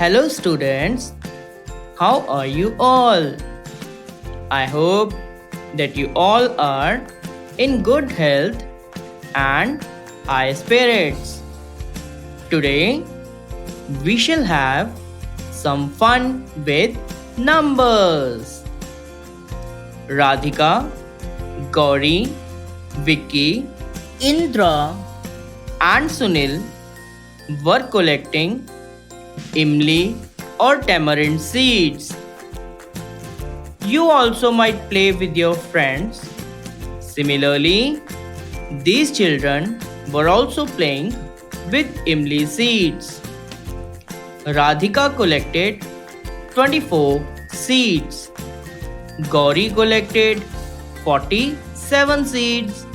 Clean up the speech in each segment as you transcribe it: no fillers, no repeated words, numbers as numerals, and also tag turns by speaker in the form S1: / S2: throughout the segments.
S1: Hello, students. How are you all? I hope that you all are in good health and high spirits. Today, we shall have some fun with numbers. Radhika, Gauri, Vicky, Indra, and Sunil were collecting imli or tamarind seeds. You also might play with your friends. Similarly, these children were also playing with imli seeds. Radhika collected 24 seeds. Gauri collected 47 seeds.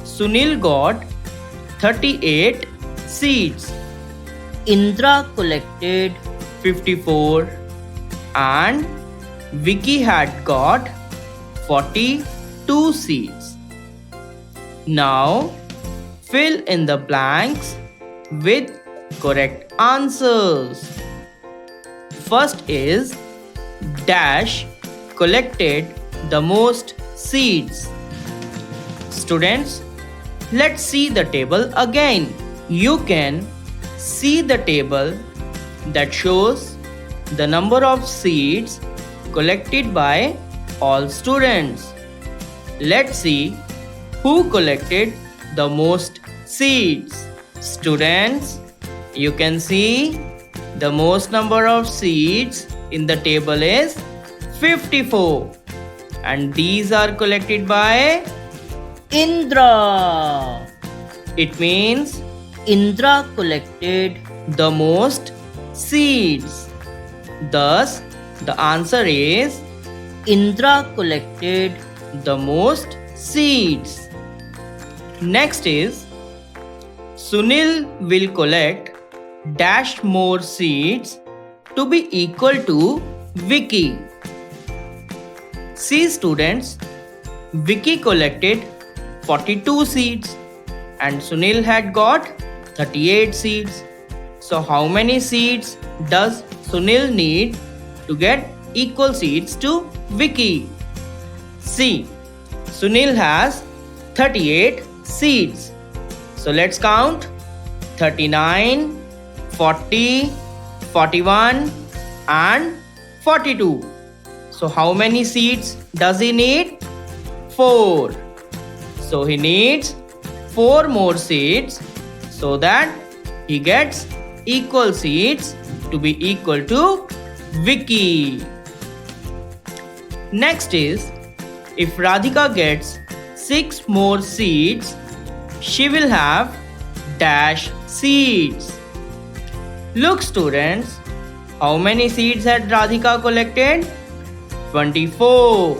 S1: Sunil got 38 seeds. Indra collected 54 and Vicky had got 42 seeds. Now fill in the blanks with correct answers. First is dash collected the most seeds. Students, let's see the table again. You can see the table that shows the number of seeds collected by all students. Let's see who collected the most seeds. Students, you can see the most number of seeds in the table is 54, and these are collected by Indra. It means Indra collected the most seeds. Thus, the answer is Indra collected the most seeds. Next is Sunil will collect dash more seeds to be equal to Vicky. See students, Vicky collected 42 seeds and Sunil had got 38 seeds. So how many seeds does Sunil need to get equal seeds to Vicky? See, Sunil has 38 seeds. So let's count 39, 40, 41 and 42. So how many seeds does he need? 4. So he needs 4 more seeds so that he gets equal seeds to be equal to Vicky. Next is, if Radhika gets 6 more seeds, she will have dash seeds. Look students, how many seeds had Radhika collected? 24.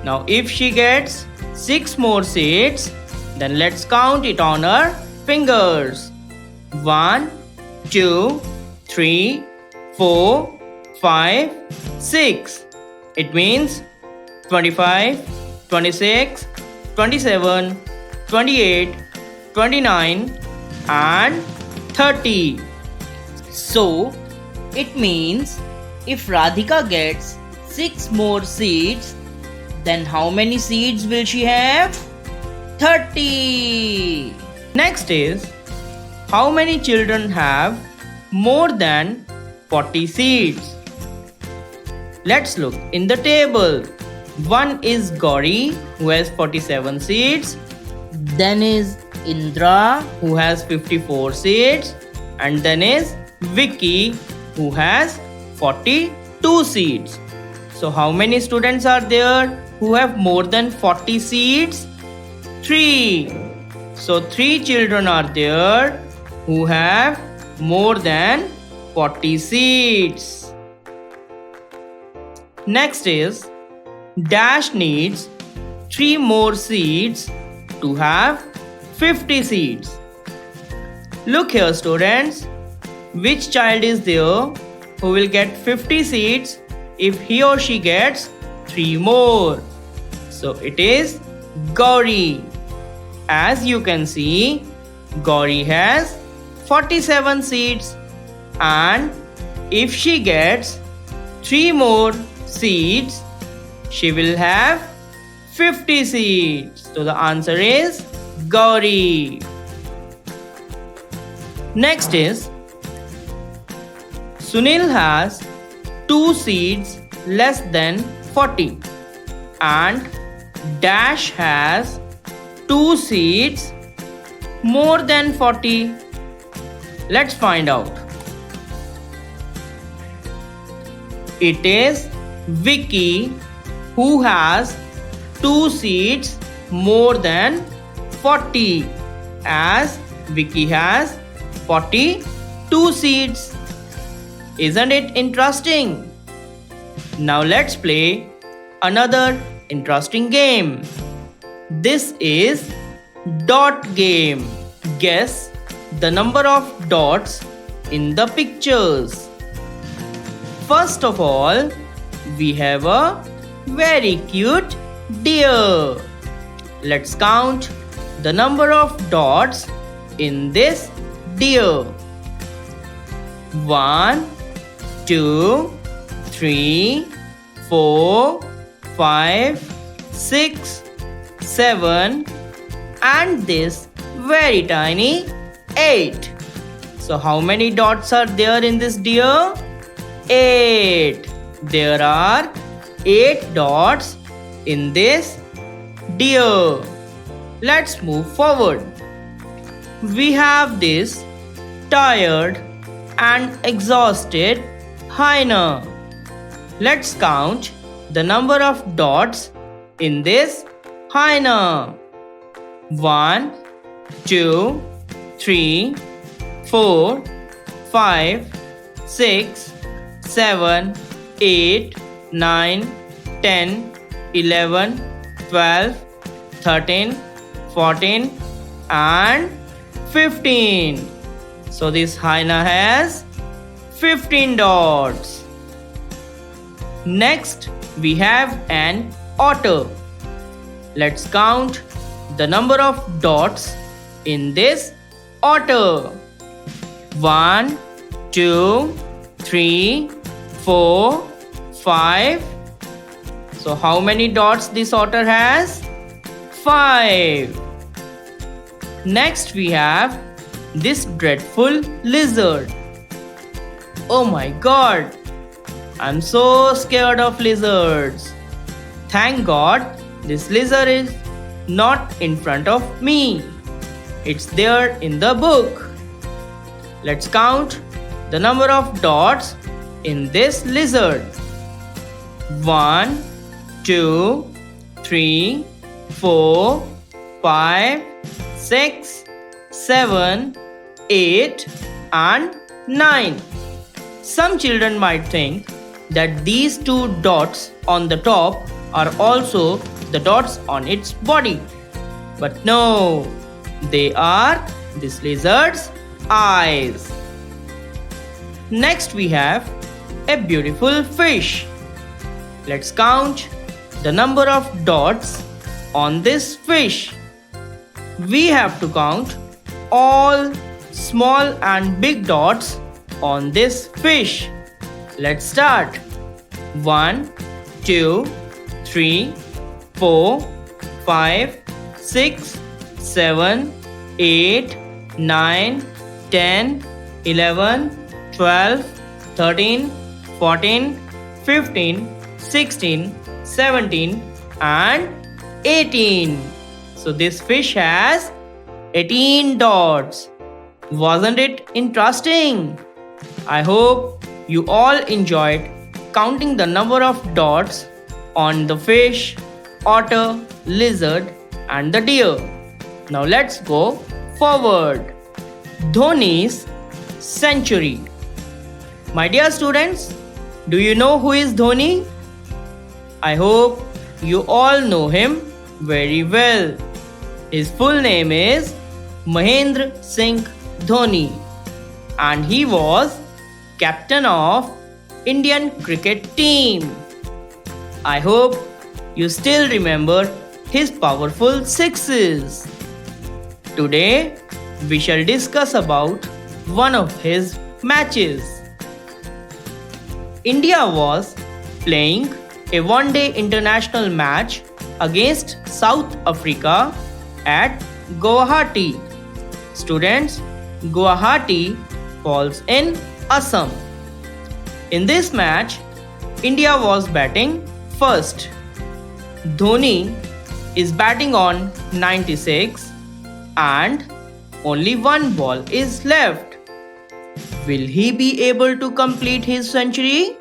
S1: Now if she gets 6 more seeds, then let's count it on her fingers. 1, 2, 3, 4, 5, 6. It means 25, 26, 27, 28, 29 and 30. So it means if Radhika gets 6 more seeds, then how many seeds will she have? 30. Next is, how many children have more than 40 seeds? Let's look in the table. One is Gauri, who has 47 seeds. Then is Indra, who has 54 seeds. And then is Vicky, who has 42 seeds. So how many students are there who have more than 40 seeds? 3. So 3 children are there who have more than 40 seeds. Next is, dash needs 3 more seeds to have 50 seeds. Look here students, which child is there who will get 50 seeds if he or she gets 3 more? So it is Gauri. As you can see, Gauri has 47 seeds and If she gets 3 more seeds, she will have 50 seeds. So the answer is Gauri. Next is Sunil has 2 seeds less than 40 and Dash has 2 seeds more than 40. Let's find out. It is Vicky who has 2 seeds more than 40, as Vicky has 42 seeds. Isn't it interesting? Now let's play another interesting game. This is dot game. Guess the number of dots in the pictures. First of all, we have a very cute deer. Let's count the number of dots in this deer. 1, 2, 3, 4, 5, 6, 7, and this very tiny 8. So how many dots are there in this deer? 8. There are 8 dots in this deer. Let's move forward. We have this tired and exhausted hyena. Let's count the number of dots in this hyena. 1, 2, 3, 4, 5, 6, 7, 8, 9, 10, 11, 12, 13, 14, and 15. So this hyena has 15 dots. Next, we have an otter. Let's count the number of dots in this otter. 1, 2, 3, 4, 5. So how many dots this otter has? 5. Next we have this dreadful lizard. Oh my god, I'm so scared of lizards. Thank God this lizard is not in front of me. It's there in the book. Let's count the number of dots in this lizard. 1, 2, 3, 4, 5, 6, 7, 8, and 9. Some children might think that these 2 dots on the top are also the dots on its body. But no, they are this lizard's eyes. Next we have a beautiful fish. Let's count the number of dots on this fish. We have to count all small and big dots on this fish. Let's start. 1, 2, 3, 4, 5, 6, 7, 8, 9, 10, 11, 12, 13, 14, 15, 16, 17, and 18. So this fish has 18 dots. Wasn't it interesting? I hope you all enjoyed counting the number of dots on the fish, otter, lizard, and the deer. Now let's go forward. Dhoni's century. My dear students, do you know who is Dhoni? I hope you all know him very well. His full name is Mahendra Singh Dhoni, and he was captain of Indian cricket team. I hope you still remember his powerful sixes. Today we shall discuss about one of his matches. India was playing a one-day international match against South Africa at Guwahati. Students, Guwahati falls in Assam. In this match, India was batting first. Dhoni is batting on 96 and only one ball is left. Will he be able to complete his century?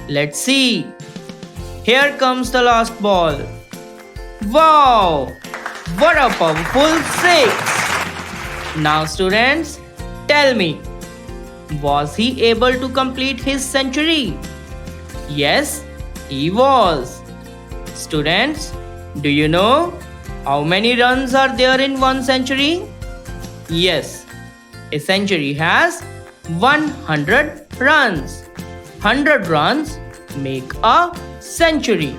S1: Let's see. Here comes the last ball. Wow! What a powerful six! Now students, tell me, was he able to complete his century? Yes, he was. Students, do you know how many runs are there in one century? Yes, a century has 100 runs. 100 runs make a century.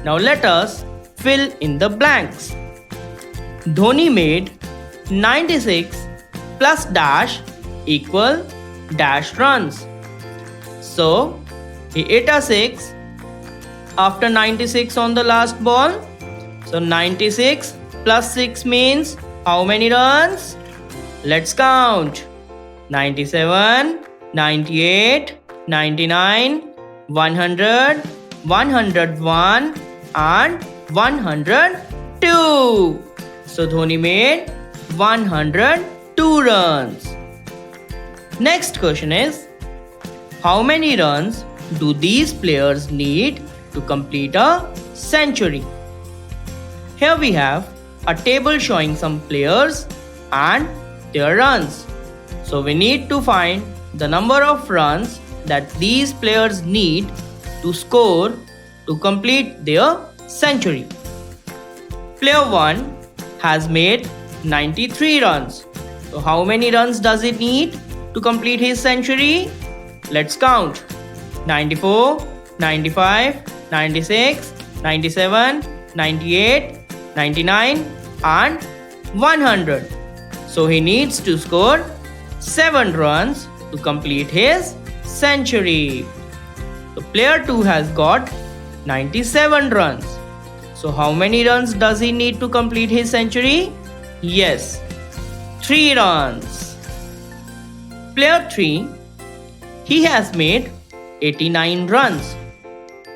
S1: Now let us fill in the blanks. Dhoni made 96 plus dash equal dash runs. So he hit a 6 after 96 on the last ball. So 96 plus 6 means how many runs? Let's count. 97, 98, 99, 100, 101 and 102. So Dhoni made 102 runs. Next question is, how many runs do these players need to complete a century? Here we have a table showing some players and their runs. So we need to find the number of runs that these players need to score to complete their century. Player 1 has made 93 runs. So how many runs does he need to complete his century? Let's count. 94, 95, 96, 97, 98, 99 and 100. So he needs to score 7 runs to complete his century. So player 2 has got 97 runs. So how many runs does he need to complete his century? Yes, 3 runs. Player 3, he has made 89 runs.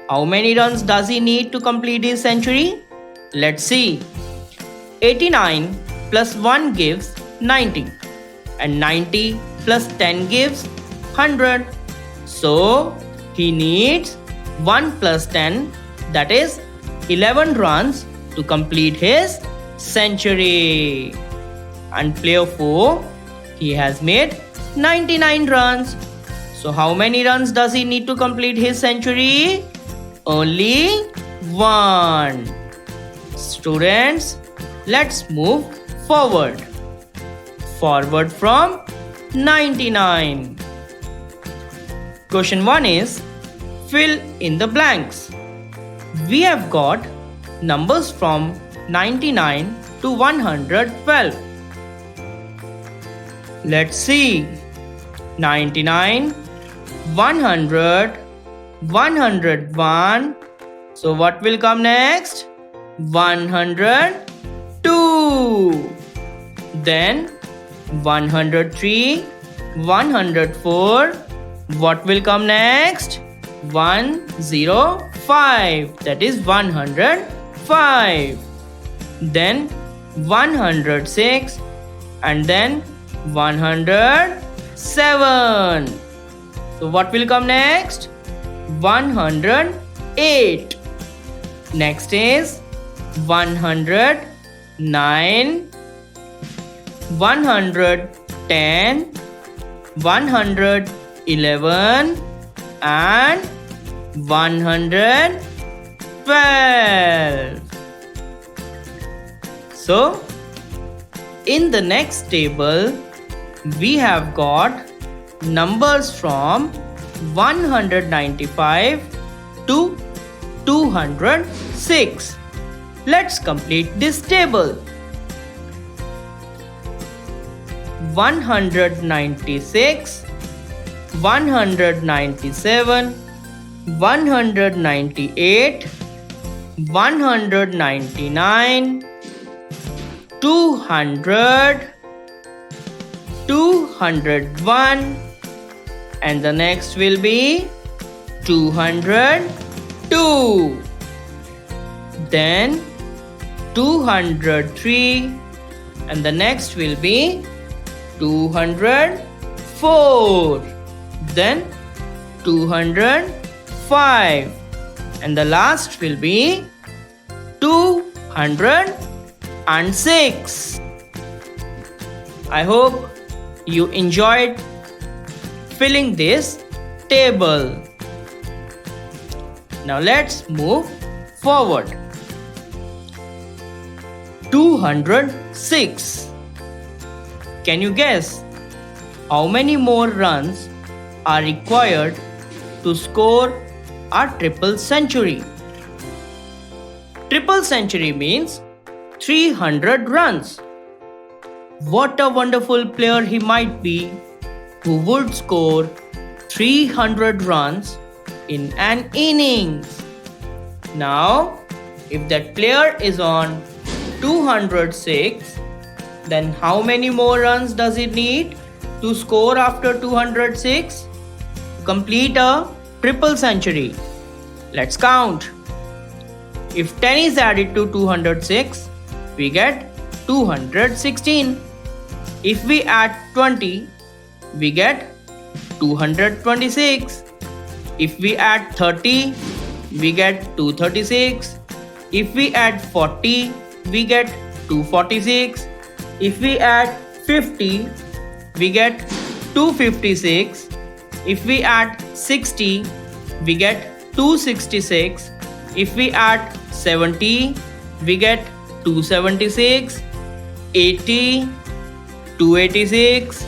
S1: How many runs does he need to complete his century? Let's see. 89 plus 1 gives 90 and 90 plus 10 gives 100. So he needs 1 plus 10, that is 11 runs to complete his century. And player 4, he has made 99 runs. So how many runs does he need to complete his century? Only 1. Students, let's move forward. Forward from 99. Question 1 is, fill in the blanks. We have got numbers from 99 to 112. Let's see. 99, 100, 101. So what will come next? 102. Then 103, 104. What will come next? 105. That is 105. Then 106 and then 107. So what will come next? 108. Next is 109, 110, 111 and 112. So in the next table we have got numbers from 195 to 206. Let's complete this table. 196 197, 198, 199, 200, 201, and the next will be 202. Then 203, and the next will be 204. Then 205, and the last will be 206. I hope you enjoyed filling this table. Now let's move forward. 206. Can you guess how many more runs are required to score a triple century? Triple century means 300 runs. What a wonderful player he might be who would score 300 runs in an innings. Now, if that player is on 206, then how many more runs does he need to score after 206 to complete a triple century? Let's count. If 10 is added to 206, we get 216. If we add 20, we get 226. If we add 30, we get 236. If we add 40, we get 246. If we add 50, we get 256. If we add 60, we get 266. If we add 70, we get 276. 80, 286.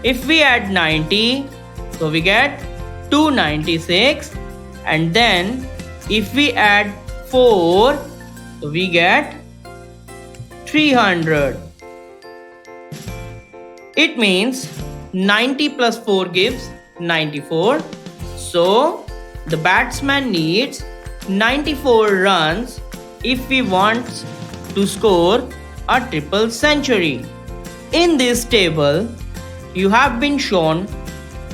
S1: If we add 90, so we get 296. And then if we add 4, so we get 300. It means 90 plus 4 gives 94. So the batsman needs 94 runs if he wants to score a triple century. In this table, you have been shown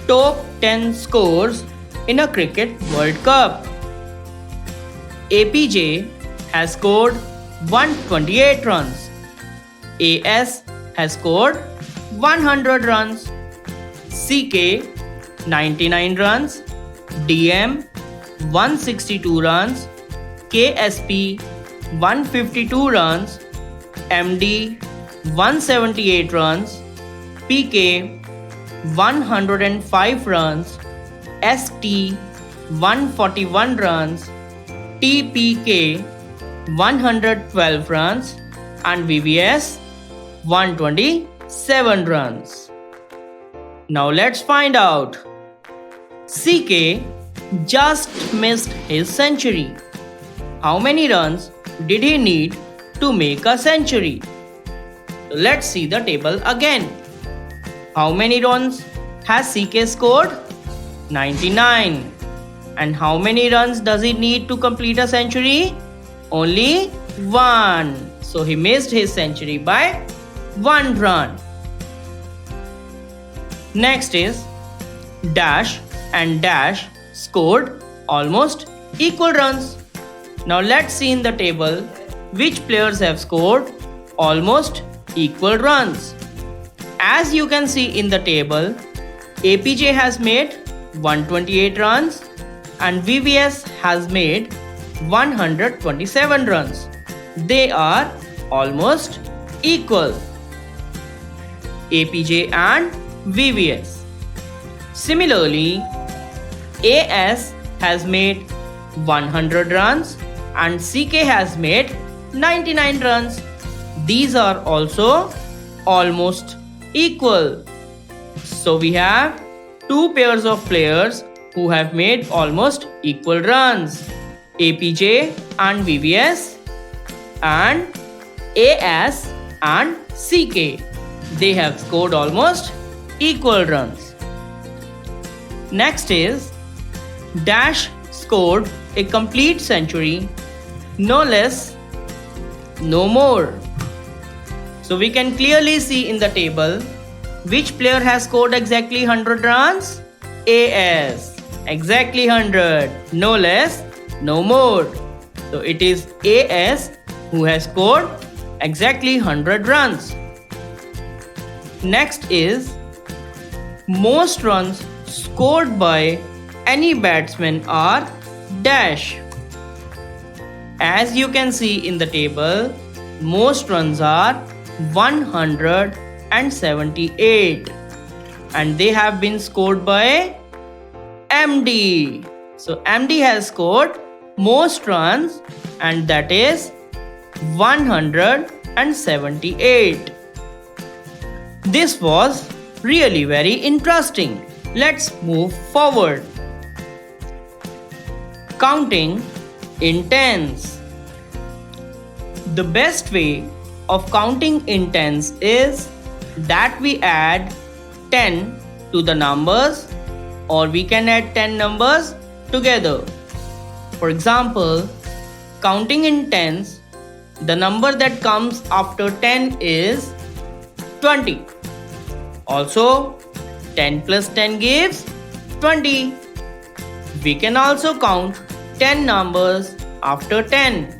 S1: top 10 scores in a Cricket World Cup. APJ has scored 128 runs. AS has scored 100 runs. CK 99 runs. DM 162 runs. KSP 152 runs. MD 178 runs. PK 105 runs. ST 141 runs. TPK 112 runs and VVS 127 runs. Now let's find out. CK just missed his century. How many runs did he need to make a century? Let's see the table again. How many runs has CK scored? 99. And how many runs does he need to complete a century? Only 1. So he missed his century by 1 run. Next is Dash and Dash scored almost equal runs. Now let's see in the table which players have scored almost equal runs. As you can see in the table, APJ has made 128 runs and VVS has made 127 runs. They are almost equal. APJ and VVS. Similarly, AS has made 100 runs and CK has made 99 runs. These are also almost equal. So we have two pairs of players who have made almost equal runs. APJ and VVS and AS and CK. They have scored almost equal runs. Next is Dash scored a complete century, no less, no more. So we can clearly see in the table which player has scored exactly 100 runs. AS, exactly 100, no less, no more. So it is AS who has scored exactly 100 runs. Next is most runs scored by any batsman are dash. As you can see in the table, most runs are 178 and they have been scored by MD. So MD has scored most runs and that is 178. This was really very interesting. Let's move forward. Counting in tens. The best way of counting in tens is that we add 10 to the numbers, or we can add 10 numbers together. For example, counting in tens, the number that comes after 10 is 20. Also, 10 plus 10 gives 20. We can also count 10 numbers after 10.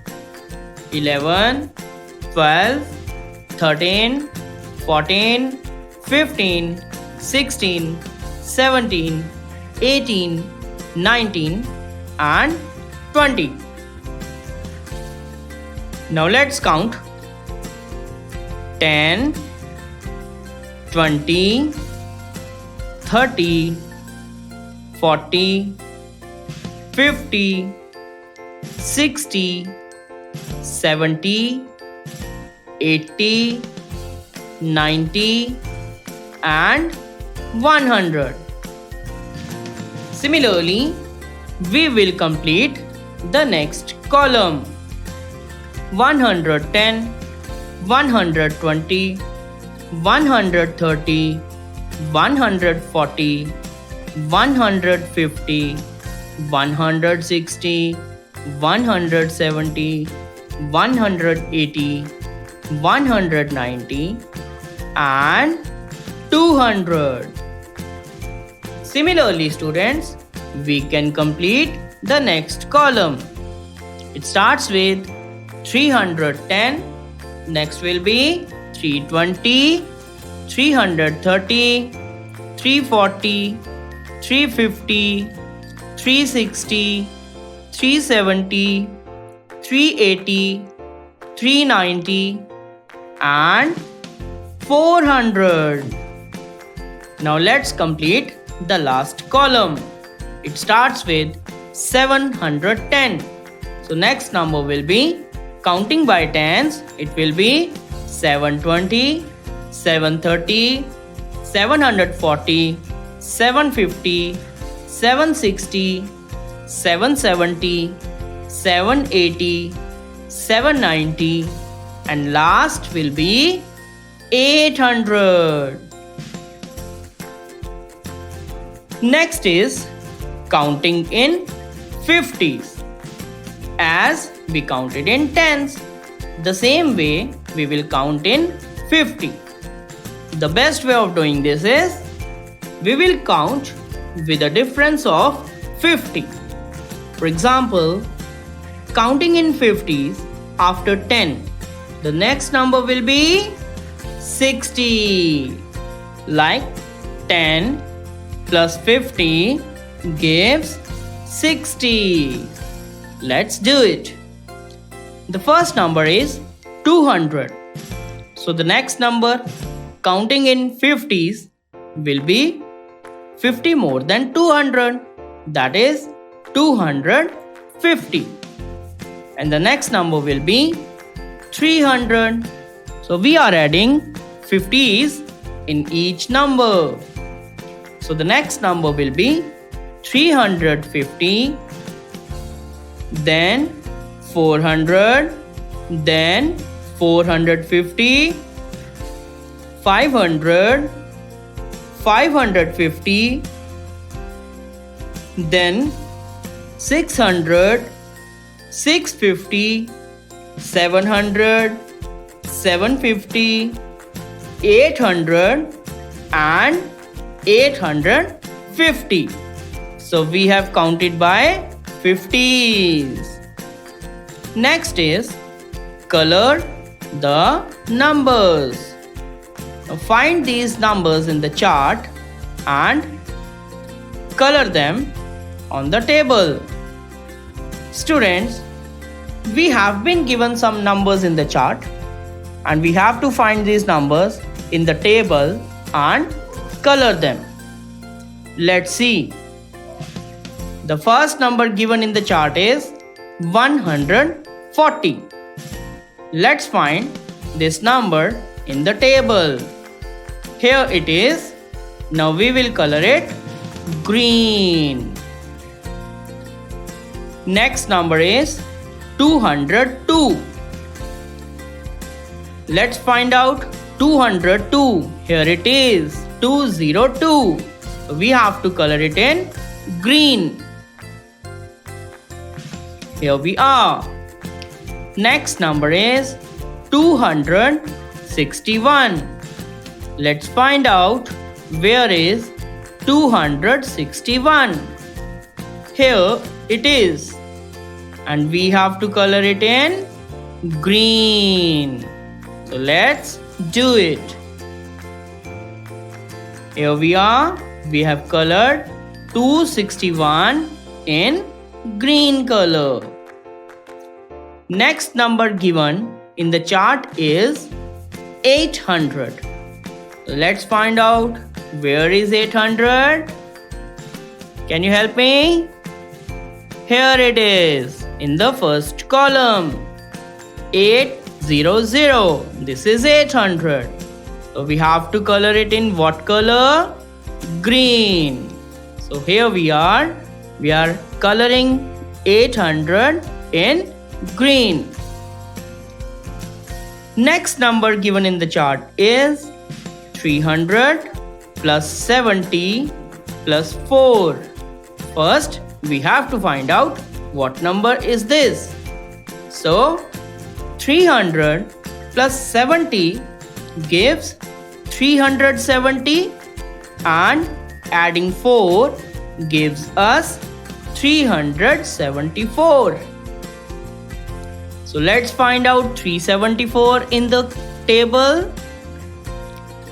S1: 11, 12, 13, 14, 15, 16, 17, 18, 19 and 20. Now let's count 10, 20, 30, 40, 50, 60, 70, 80, 90 and 100. Similarly, we will complete the next column. 110, 120, 130, 140, 150, 160, 170, 180, 190 and 200. Similarly, students, we can complete the next column. It starts with 310, next will be 320, 330, 340, 350, 360, 370, 380, 390 and 400. Now let's complete the last column. It starts with 710. So next number will be, counting by tens, it will be 720, 730, 740, 750, 760, 770, 780, 790 and last will be 800. Next is counting in 50s. As we counted in tens, the same way we will count in 50. The best way of doing this is, we will count with a difference of 50. For example, counting in 50s after 10, the next number will be 60. Like 10 plus 50 gives 60. Let's do it. The first number is 200. So the next number counting in 50s will be 50 more than 200. That is 250. And the next number will be 300. So we are adding 50s in each number. So the next number will be 350, then 400, then 450, 500, 550, then 600, 650, 700, 750, 800 and 850. So we have counted by 50s. Next is color the numbers. Now find these numbers in the chart and color them on the table. Students, we have been given some numbers in the chart and we have to find these numbers in the table and color them. Let's see. The first number given in the chart is 140. Let's find this number in the table. Here it is. Now we will color it green. Next number is 202. Let's find out 202. Here it is, 202. We have to color it in green. Here we are. Next number is 261. Let's find out where is 261. Here it is. And we have to color it in green. So let's do it. Here we are. We have colored 261 in green color. Next number given in the chart is 800. So let's find out where is 800. Can you help me? Here it is in the first column. 800. This is 800. So we have to color it in what color? Green. So here we are coloring 800 in green. Next number given in the chart is 300 plus 70 plus 4. First, we have to find out what number is this. So, 300 plus 70 gives 370 and adding 4 gives us 374. So let's find out 374 in the table.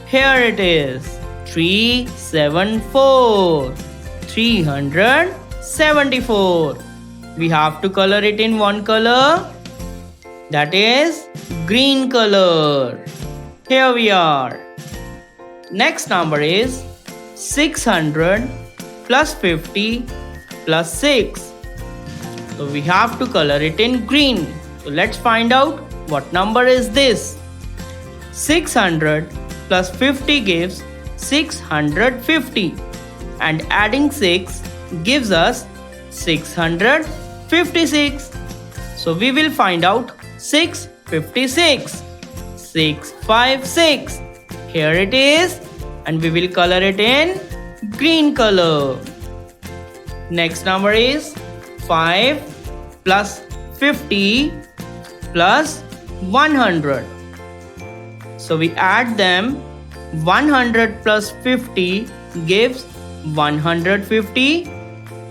S1: Here it is, 374. 374. We have to color it in one color, that is green color. Here we are. Next number is 600 plus 50 plus 6. So we have to color it in green. So let's find out what number is this. 600 plus 50 gives 650 and adding 6 gives us 656. So we will find out 656. 656. Here it is and we will color it in green color. Next number is 5 plus 50 plus 100. So we add them. 100 plus 50 gives 150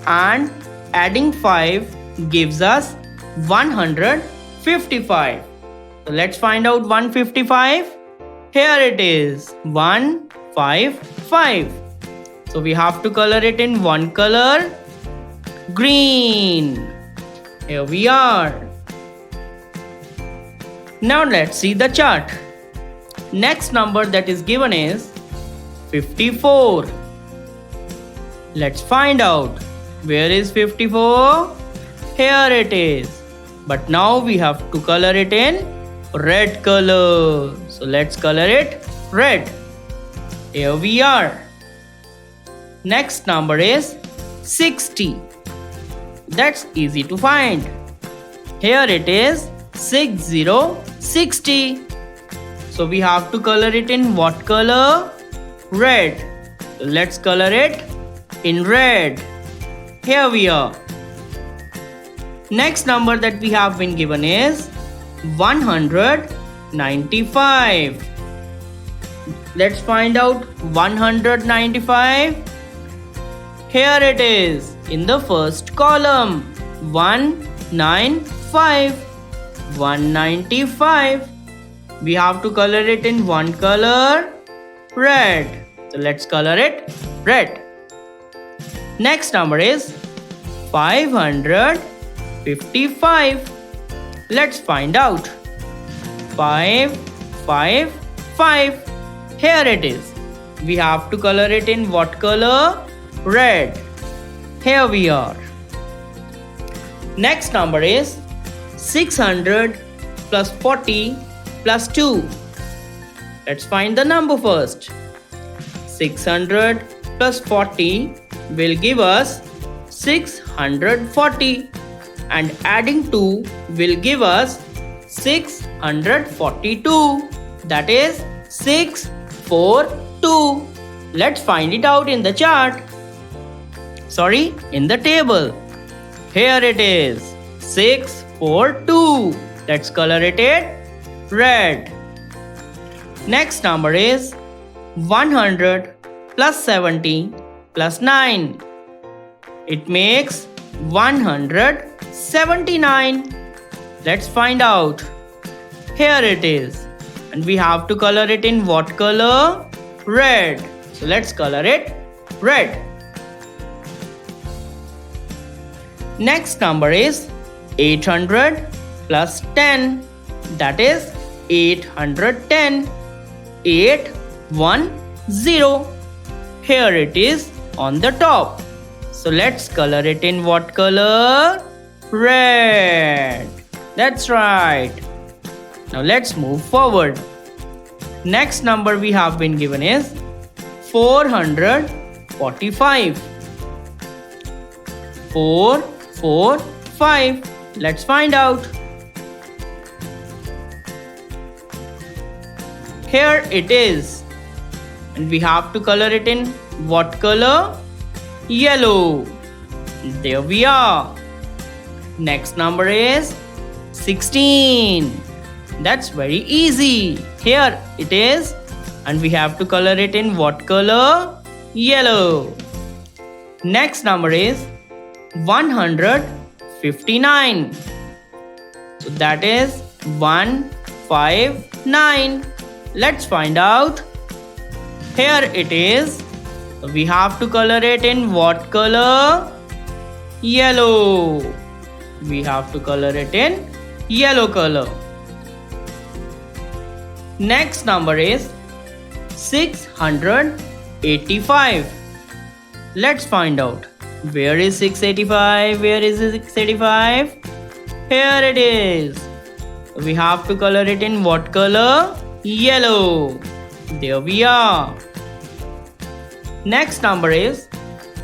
S1: and adding 5 gives us 155. So let's find out 155. Here it is, 155. So we have to color it in one color, green. Here we are. Now let's see the chart. Next number that is given is 54. Let's find out where is 54. Here it is. But now we have to color it in red color. So let's color it red. Here we are. Next number is 60. That's easy to find. Here it is 6060. So we have to color it in what color? Red. So let's color it in red. Here we are. Next number that we have been given is 195. Let's find out 195. Here it is in the first column. 195. 195. We have to color it in one color, red. So let's color it red. Next number is 555. Let's find out. 555. Here it is. We have to color it in what color? Red. Here we are. Next number is 600 plus 40 plus 2. Let's find the number first. 600 plus 40 will give us 640, and adding 2 will give us 642. That is 642. Let's find it out in the chart. Sorry, in the table. Here it is. 642. Let's color it red. Next number is 100 plus 70 plus 9. It makes 179. Let's find out. Here it is. And we have to color it in what color? Red. So let's color it red. Next number is 800 plus 10. That is 810. 810. Here it is on the top. So let's color it in what color? Red. That's right. Now let's move forward. Next number we have been given is 445. 445. Let's find out. Here it is. And we have to color it in what color? Yellow. There we are. Next number is 16. That's very easy. Here it is. And we have to color it in what color? Yellow. Next number is 159. So that is 159. Let's find out. Here it is. We have to color it in what color? Yellow. We have to color it in yellow color. Next number is 685. Let's find out. Where is 685? Where is 685? Here it is. We have to color it in what color? Yellow. There we are. Next number is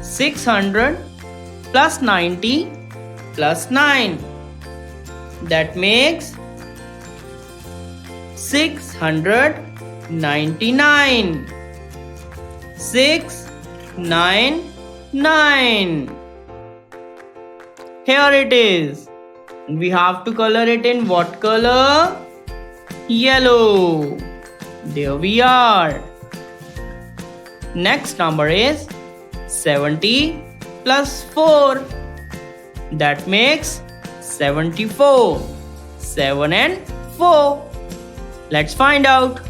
S1: 600 plus 90 plus 9. That makes 699. 699. Here it is. We have to color it in what color? Yellow. There we are. Next number is 70 plus 4. That makes 74. 7 and 4. Let's find out.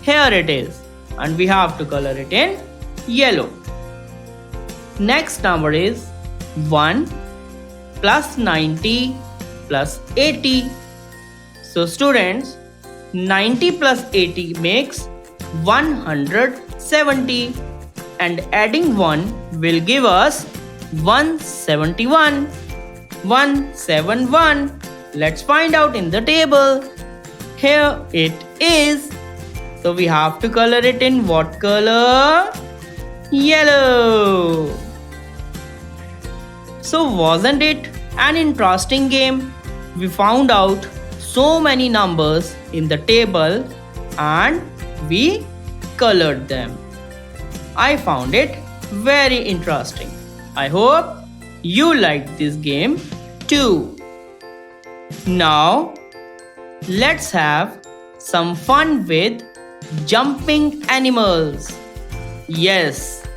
S1: Here it is. And we have to color it in yellow. Next number is 1 plus 90 plus 80. So students, 90 plus 80 makes 170, and adding 1 will give us 171. 171. Let's find out in the table. Here it is. So we have to color it in what color? Yellow. So wasn't it an interesting game? We found out so many numbers in the table and we colored them. I found it very interesting. I hope you like this game too. Now, let's have some fun with jumping animals. Yes,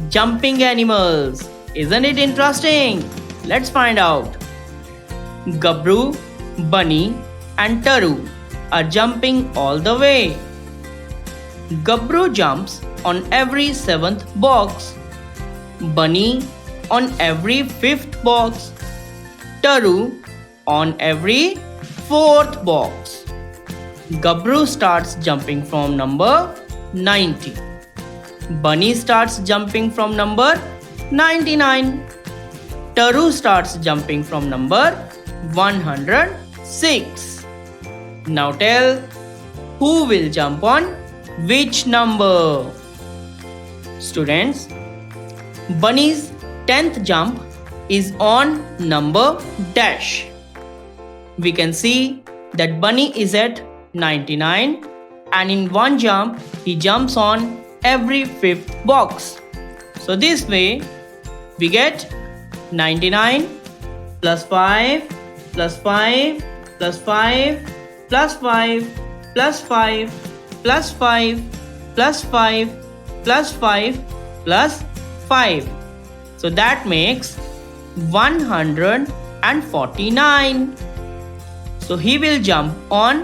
S1: jumping animals. Isn't it interesting? Let's find out. Gabru, Bunny, and Taru are jumping all the way. Gabru jumps on every 7th box. Bunny on every 5th box. Taru on every 4th box. Gabru starts jumping from number 90. Bunny starts jumping from number 99. Taru starts jumping from number 106. Now tell, who will jump on which number? Students, Bunny's 10th jump is on number dash. We can see that Bunny is at 99 and in one jump he jumps on every 5th box. So this way we get 99 plus 5 plus 5 plus 5 plus 5 plus 5 plus 5 plus 5 plus 5 plus 5. So that makes 149. So he will jump on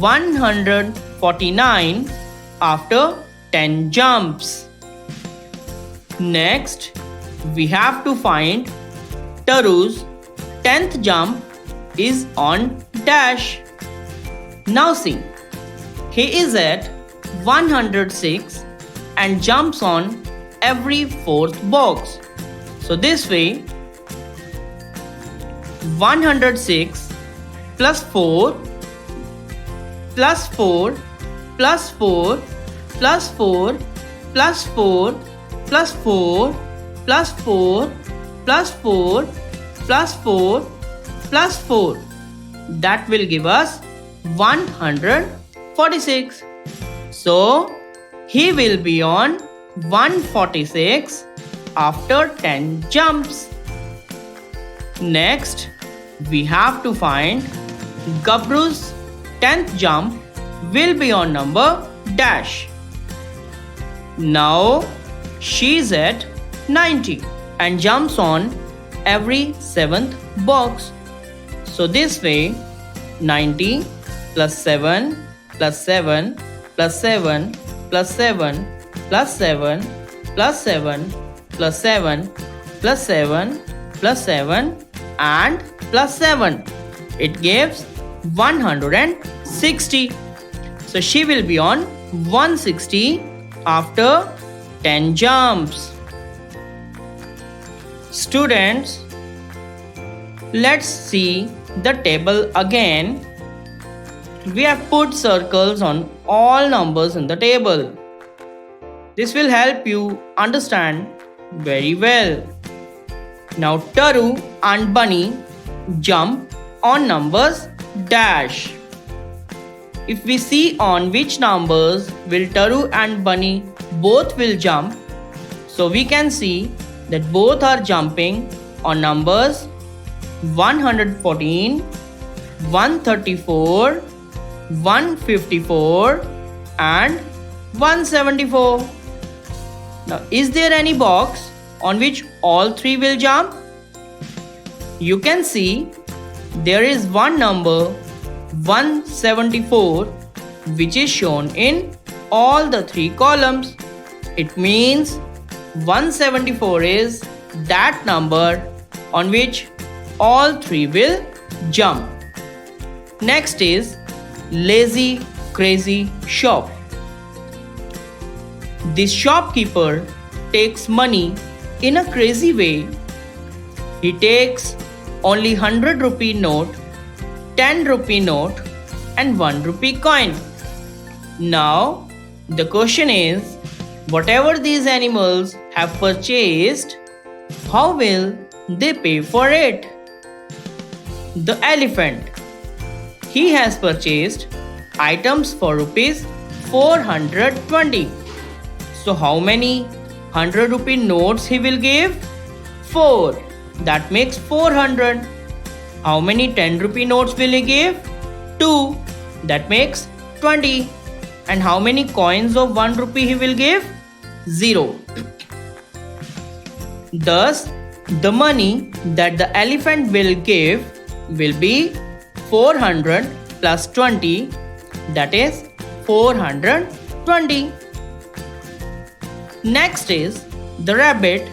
S1: 149 after 10 jumps. Next, we have to find Taru's 10th jump is on dash. Now see, he is at 106 and jumps on every 4th box. So this way, 106 plus 4 plus 4 plus 4 plus 4 plus 4 plus 4 plus 4 plus 4 plus 4 plus 4. That will give us 146. So he will be on 146 after 10 jumps. Next, we have to find Gabru's 10th jump will be on number dash. Now she is at 90 and jumps on every 7th box. So this way, 90 plus 7 plus 7 plus 7 plus 7 plus 7 plus 7 plus 7 plus 7 plus 7 and plus 7. It gives 160. So she will be on 160 after 10 jumps. Students, let's see the table again. We have put circles on all numbers in the table. This will help you understand very well. Now Taru and Bunny jump on numbers dash. If we see on which numbers will Taru and Bunny both will jump, so we can see that both are jumping on numbers 114, 134, 154 and 174. Now is there any box on which all three will jump? You can see there is one number 174 which is shown in all the three columns. It means 174 is that number on which all three will jump. Next is lazy crazy shop. This shopkeeper takes money in a crazy way. He takes only 100 rupee note, 10 rupee note and 1 rupee coin. Now the question is, whatever these animals have purchased, how will they pay for it? The elephant. He has purchased items for rupees 420. So how many 100 rupee notes he will give? 4. That makes 400. How many 10 rupee notes will he give? 2. That makes 20. And how many coins of 1 rupee he will give? 0. Thus, the money that the elephant will give will be 400 plus 20, that is 420. Next is, the rabbit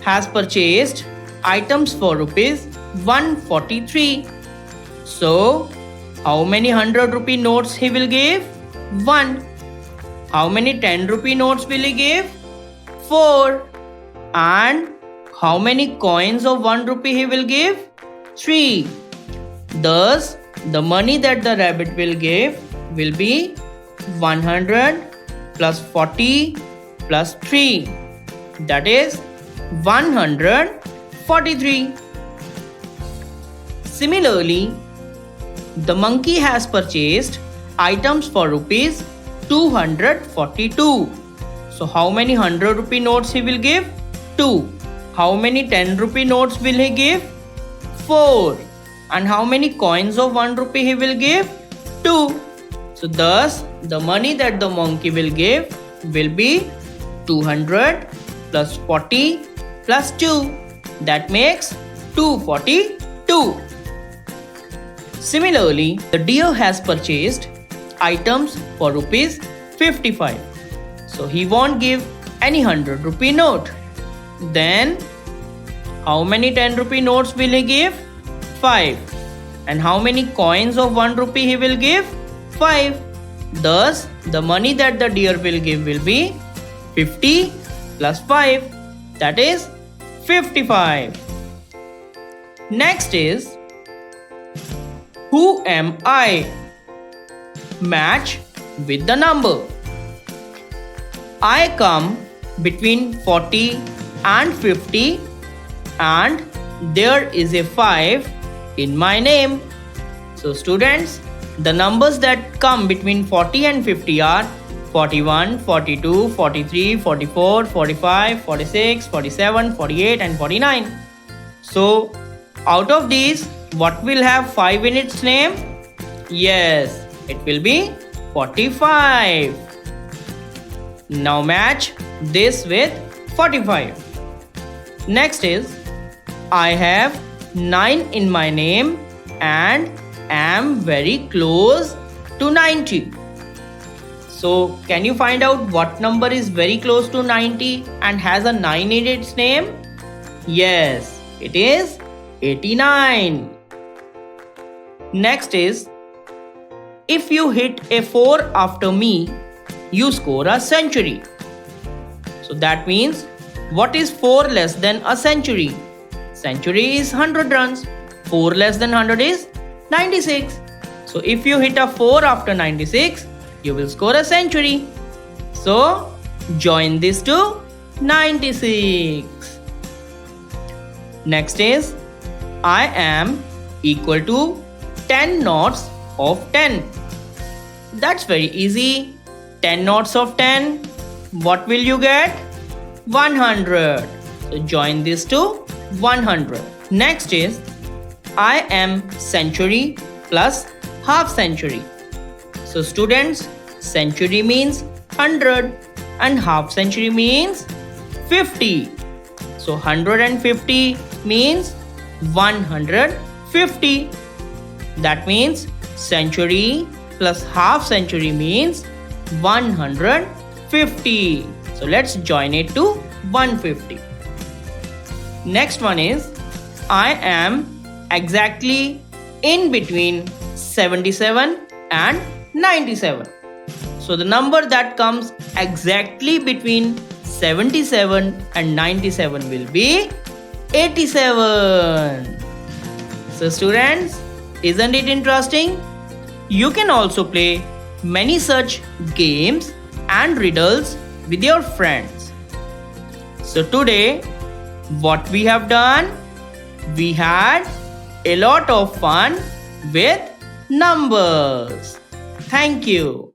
S1: has purchased items for rupees 143. So, how many 100 rupee notes he will give? 1. How many 10 rupee notes will he give? 4. And how many coins of 1 rupee he will give? 3. Thus, the money that the rabbit will give will be 100 plus 40 plus 3. That is 143. Similarly, the monkey has purchased items for rupees 242. So how many 100 rupee notes he will give? 2. How many 10 rupee notes will he give? 4. And how many coins of 1 rupee he will give? 2. So thus, the money that the monkey will give will be 200 plus 40 plus 2. That makes 242. Similarly, the deer has purchased items for rupees 55. So he won't give any 100 rupee note. Then, how many 10 rupee notes will he give? 5. And how many coins of 1 rupee he will give? 5. Thus, the money that the deer will give will be 50 plus 5. That is 55. Next is, who am I? Match with the number. I come between 40 and 50 and there is a 5 in my name. So students, the numbers that come between 40 and 50 are 41, 42, 43, 44, 45, 46, 47, 48 and 49. So out of these, what will have 5 in its name? Yes, it will be 45. Now match this with 45. Next is, I have 9 in my name and am very close to 90. So can you find out what number is very close to 90 and has a 9 in its name? Yes, it is 89. Next is, if you hit a 4 after me, you score a century. So that means, what is 4 less than a century? Century is 100 runs. 4 less than 100 is 96. So if you hit a 4 after 96, you will score a century. So join this to 96. Next is, I am equal to 10 knots of 10. That's very easy. 10 knots of 10. What will you get? 100. So join this to 100. Next is, I am century plus half century. So students, century means 100 and half century means 50. So 150 means 150. That means century plus half century means 150. So let's join it to 150. Next one is, I am exactly in between 77 and 97. So the number that comes exactly between 77 and 97 will be 87. So students, isn't it interesting? You can also play many such games and riddles with your friends. So today, what we have done? We had a lot of fun with numbers. Thank you.